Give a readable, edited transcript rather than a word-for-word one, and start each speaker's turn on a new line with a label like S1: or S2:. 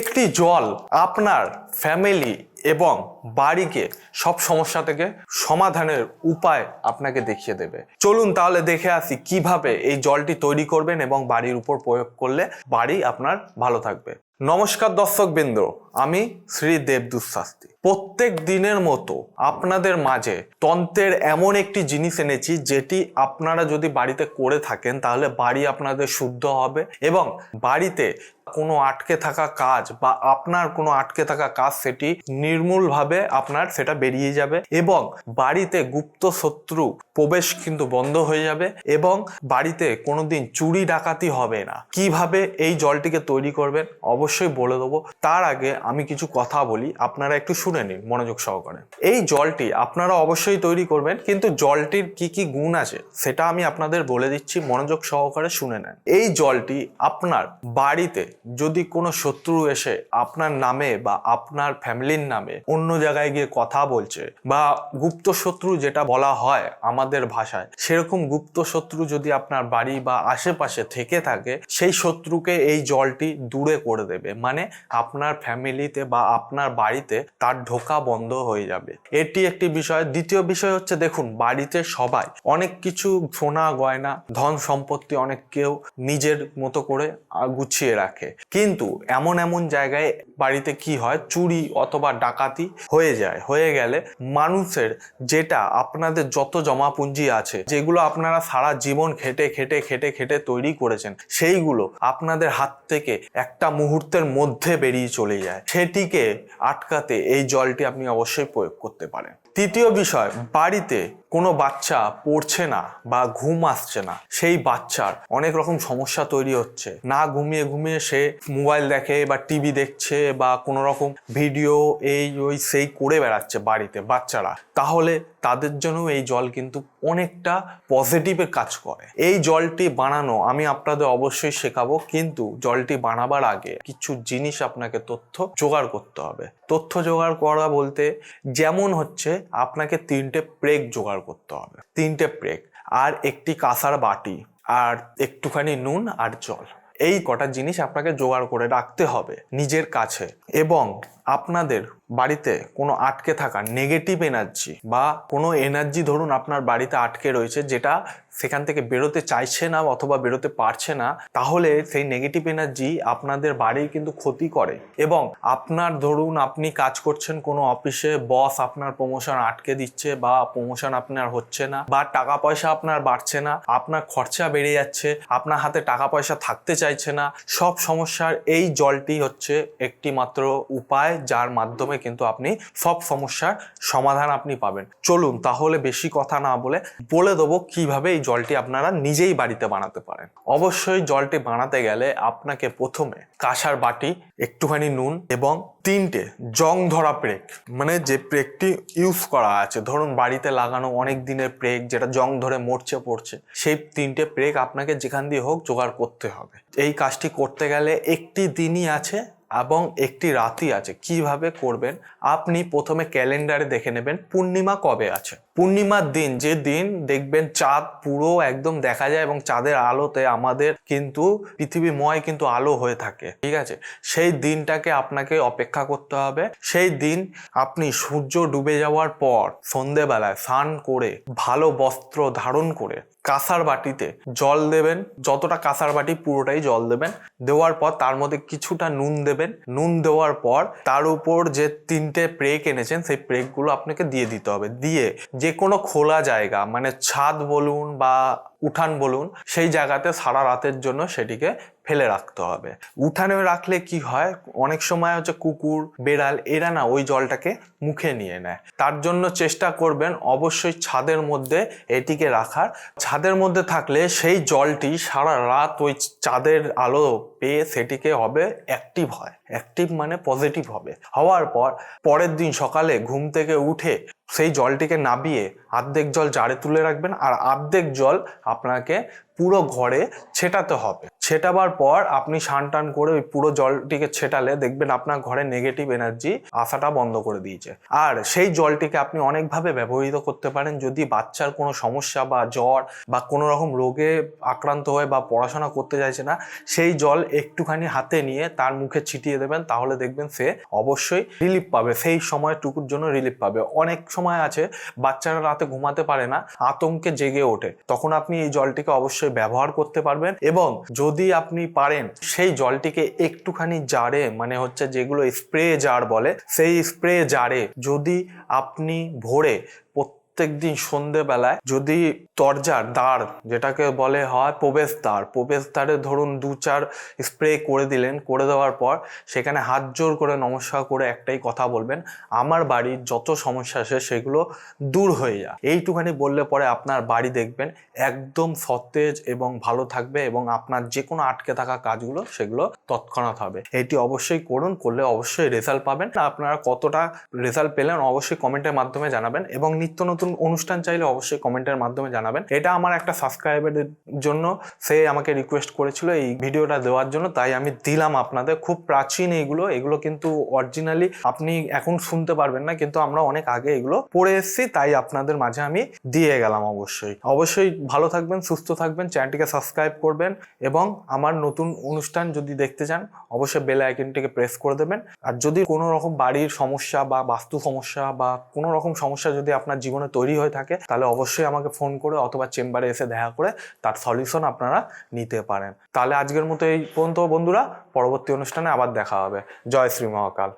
S1: একটি জল আপনার ফ্যামিলি এবং বাড়িকে সব সমস্যা থেকে সমাধানের উপায় আপনাকে দেখিয়ে দেবে। চলুন তাহলে দেখে আসি কিভাবে এই জলটি তৈরি করবেন এবং বাড়ির উপর প্রয়োগ করলে বাড়ি আপনার ভালো থাকবে। নমস্কার দর্শকবৃন্দ, আমি শ্রী দেবদূত শাস্ত্রী। প্রত্যেক দিনের মতো আপনাদের মাঝে তন্ত্রের এমন একটি জিনিস এনেছি যেটি আপনারা যদি বাড়িতে করে থাকেন তাহলে বাড়ি আপনাদের শুদ্ধ হবে এবং বাড়িতে কোনো আটকে থাকা কাজ বা আপনার কোনো আটকে থাকা কাজ সেটি নির্মূলভাবে আপনার সেটা বেরিয়ে যাবে এবং বাড়িতে গুপ্ত শত্রু প্রবেশ কিন্তু বন্ধ হয়ে যাবে এবং বাড়িতে কোনোদিন চুরি ডাকাতি হবে না। কিভাবে এই জলটিকে তৈরি করবেন অবশ্যই বলে দেবো। তার আগে আমি কিছু কথা বলি, আপনারা একটু শুনে নিন মনোযোগ সহকারে। এই জলটি আপনারা অবশ্যই তৈরি করবেন, কিন্তু জলটির কি কি গুণ আছে সেটা আমি আপনাদের বলে দিচ্ছি, মনোযোগ সহকারে শুনে নেন। এই জলটি আপনার বাড়িতে যদি কোনো শত্রু এসে আপনার নামে বা আপনার ফ্যামিলির নামে অন্য জায়গায় গিয়ে কথা বলছে বা গুপ্ত শত্রু যেটা বলা হয় আমাদের ভাষায়, সেরকম গুপ্ত শত্রু যদি আপনার বাড়ি বা আশেপাশে থেকে থাকে সেই শত্রুকে এই জলটি দূরে করে দেবে, মানে আপনার ফ্যামিলিতে বা আপনার বাড়িতে তার ঢোকা বন্ধ হয়ে যাবে। এটি একটি বিষয়। দ্বিতীয় বিষয় হচ্ছে, দেখুন বাড়িতে সবাই অনেক কিছু সোনা গয়না ধন সম্পত্তি অনেক কেউ নিজের মতো করে গুছিয়ে রাখে, কিন্তু এমন এমন জায়গায় বাড়িতে কি হয়, চুরি অথবা ডাকাতি হয়ে গেলে মানুষের যেটা আপনাদের যত জমা পুঁজি আছে, যেগুলো আপনারা সারা জীবন খেটে খেটে খেটে খেটে তৈরি করেছেন, সেইগুলো আপনাদের হাত থেকে একটা মুহূর্তের মধ্যে বেরিয়ে চলে যায়। সেটিকে আটকাতে এই জলটি আপনি অবশ্যই প্রয়োগ করতে পারেন। তৃতীয় বিষয়, বাড়িতে কোনো বাচ্চা পড়ছে না বা ঘুম আসছে না, সেই বাচ্চার অনেক রকম সমস্যা তৈরি হচ্ছে, না ঘুমিয়ে ঘুমিয়ে সে মোবাইল দেখে বা টিভি দেখছে বা কোনো রকম ভিডিও এই ওই সেই করে বেড়াচ্ছে বাড়িতে বাচ্চারা, তাহলে তাদের জন্য এই জল কিন্তু অনেকটা পজিটিভের কাজ করে। এই জলটি বানানো আমি আপনাদের অবশ্যই শেখাবো, কিন্তু জলটি বানাবার আগে কিছু জিনিস আপনাকে তথ্য জোগাড় করতে হবে। তথ্য জোগাড় করা বলতে যেমন হচ্ছে, আপনাকে 3টে প্রেক জোগাড় করতে হবে, 3টে প্রেক আর একটি কাঁসার বাটি আর একটুখানি নুন আর জল। এই কটা জিনিস আপনাকে জোগাড় করে রাখতে হবে নিজের কাছে। এবং আপনাদের বাড়িতে কোনো আটকে থাকা নেগেটিভ এনার্জি বা কোনো এনার্জি ধরুন আপনার বাড়িতে আটকে রয়েছে, যেটা সেখান থেকে বেরোতে চাইছে না অথবা বেরোতে পারছে না, তাহলে সেই নেগেটিভ এনার্জি আপনাদের বাড়ির কিন্তু ক্ষতি করে। এবং আপনার ধরুন আপনি কাজ করছেন কোনো অফিসে, বস আপনার প্রমোশন আটকে দিচ্ছে বা প্রমোশন আপনার হচ্ছে না বা টাকা পয়সা আপনার বাড়ছে না, আপনার খরচা বেড়ে যাচ্ছে, আপনার হাতে টাকা পয়সা থাকতে চাইছে না, সব সমস্যার এই জলটি হচ্ছে একটি মাত্র উপায়, যার মাধ্যমে কিন্তু আপনি সব সমস্যার সমাধান আপনি পাবেন। চলুন তাহলে বেশি কথা না বলে দেবো কিভাবে এই জলটি আপনারা নিজেই বাড়িতে বানাতে পারেন। অবশ্যই জলটি বানাতে গেলে আপনাকে প্রথমে কাঁসার বাটি, একটুখানি নুন এবং 3টে জং ধরা প্রেক, মানে যে প্রেকটি ইউজ করা আছে ধরুন বাড়িতে লাগানো অনেক দিনের প্রেক যেটা জং ধরে মরচে পড়ছে, সেই 3টে প্রেক আপনাকে যেখান দিয়ে হোক জোগাড় করতে হবে। এই কাজটি করতে গেলে একটি দিনই আছে এবং একটি রাতই আছে। কিভাবে করবেন, আপনি প্রথমে ক্যালেন্ডারে দেখে নেবেন পূর্ণিমা কবে আছে। পূর্ণিমার দিন, যে দিন দেখবেন চাঁদ পুরো একদম দেখা যায় এবং চাঁদের আলোতে আমাদের কিন্তু পৃথিবীময় কিন্তু আলো হয়ে থাকে, ঠিক আছে, সেই দিনটাকে আপনাকে অপেক্ষা করতে হবে। সেই দিন আপনি সূর্য ডুবে যাওয়ার পর সন্ধেবেলায় স্নান করে ভালো বস্ত্র ধারণ করে কাঁসার বাটিতে জল দেবেন, যতটা কাঁসার বাটি পুরোটাই জল দেবেন। দেওয়ার পর তার মধ্যে কিছুটা নুন দেবেন। নুন দেওয়ার পর তার উপর যে 3টে প্রেক এনেছেন সেই প্রেকগুলো আপনাকে দিয়ে দিতে হবে। দিয়ে যে কোনো খোলা জায়গা, মানে ছাদ বলুন বা উঠান বলুন, সেই জায়গাতে সারা রাতের জন্য সেটিকে ফেলে রাখতে হবে। উঠানে রাখলে কি হয়, অনেক সময় হচ্ছে কুকুর বেড়াল এরা না ওই জলটাকে মুখে নিয়ে নেয়। তার জন্য চেষ্টা করবেন অবশ্যই ছাদের মধ্যে এটিকে রাখার। ছাদের মধ্যে থাকলে সেই জলটি সারা রাত ওই চাঁদের আলো পেয়ে সেটিকে হবে অ্যাক্টিভ হয়। অ্যাক্টিভ মানে পজিটিভ হবে। হওয়ার পর পরের দিন সকালে ঘুম থেকে উঠে সেই জলটিকে নাবিয়ে অর্ধেক জল জারে তুলে রাখবেন আর অর্ধেক জল আপনাকে পুরো ঘরে ছেটাতে হবে। ছেটাবার পর আপনি স্নান টান করে ওই পুরো জলটিকে ছেটালে দেখবেন আপনার ঘরে নেগেটিভ এনার্জি আসাটা বন্ধ করে দিয়েছে। আর সেই জলটিকে আপনি অনেকভাবে ব্যবহৃত করতে পারেন। যদি বাচ্চার কোনো সমস্যা বা জ্বর বা কোনো রকম রোগে আক্রান্ত হয়ে বা পড়াশোনা করতে চাইছে না, সেই জল একটুখানি হাতে নিয়ে তার মুখে ছিটিয়ে দেবেন, তাহলে দেখবেন সে অবশ্যই রিলিফ পাবে, সেই সময়টুকুর জন্য রিলিফ পাবে। অনেক সময় আছে বাচ্চারা রাতে ঘুমাতে পারে না, আতঙ্কে জেগে ওঠে, তখন আপনি এই জলটিকে অবশ্যই ব্যবহার করতে পারবেন। এবং যদি আপনি পারেন সেই জলটিকে একটুখানি জারে, মানে হচ্ছে যেগুলো স্প্রে জার বলে, সেই স্প্রে জারে যদি আপনি ভরে প্রত্যেকদিন সন্ধেবেলায় যদি দরজার দ্বার, যেটাকে বলে হয় প্রবেশদ্বারে ধরুন 2-4 স্প্রে করে দিলেন, করে দেওয়ার পর সেখানে হাত জোর করে নমস্কার করে একটাই কথা বলবেন, আমার বাড়ির যত সমস্যা আছে সেগুলো দূর হয়ে যায়। এইটুখানি বললে পরে আপনার বাড়ি দেখবেন একদম সতেজ এবং ভালো থাকবে, এবং আপনার যে কোনো আটকে থাকা কাজগুলো সেগুলো তৎক্ষণাৎ হবে। এটি অবশ্যই করুন, করলে অবশ্যই রেজাল্ট পাবেন। আপনারা কতটা রেজাল্ট পেলেন অবশ্যই কমেন্টের মাধ্যমে জানাবেন, এবং নিত্য নতুন অনুষ্ঠান চাইলে অবশ্যই কমেন্টের মাধ্যমে জানাবেন। এটা আমার একটা সাবস্ক্রাইবারের জন্য, সে আমাকে রিকোয়েস্ট করেছিল এই ভিডিওটা দেওয়ার জন্য, তাই আমি দিলাম আপনাদের। খুব প্রাচীন এগুলো কিন্তু অরিজিনালি আপনি এখন শুনতে পারবেন না, কিন্তু আমরা অনেক আগে এগুলো পড়ে এসেছি, তাই আপনাদের মাঝে আমি দিয়ে গেলাম। অবশ্যই ভালো থাকবেন, সুস্থ থাকবেন, চ্যানেলটিকে সাবস্ক্রাইব করবেন, এবং আমার নতুন অনুষ্ঠান যদি দেখতে চান অবশ্যই বেল আইকনটিকে প্রেস করে দেবেন। আর যদি কোনো রকম বাড়ির সমস্যা বা বাস্তু সমস্যা বা কোনো রকম সমস্যা যদি আপনার জীবনে তৈরি হয়ে থাকে, তাহলে অবশ্যই আমাকে ফোন করে অথবা চেম্বারে এসে দেখা করে তার সলিউশন আপনারা নিতে পারেন। তাহলে আজকের মতো এই পর্যন্ত বন্ধুরা, পরবর্তী অনুষ্ঠানে আবার দেখা হবে। জয় শ্রী মহাকাল।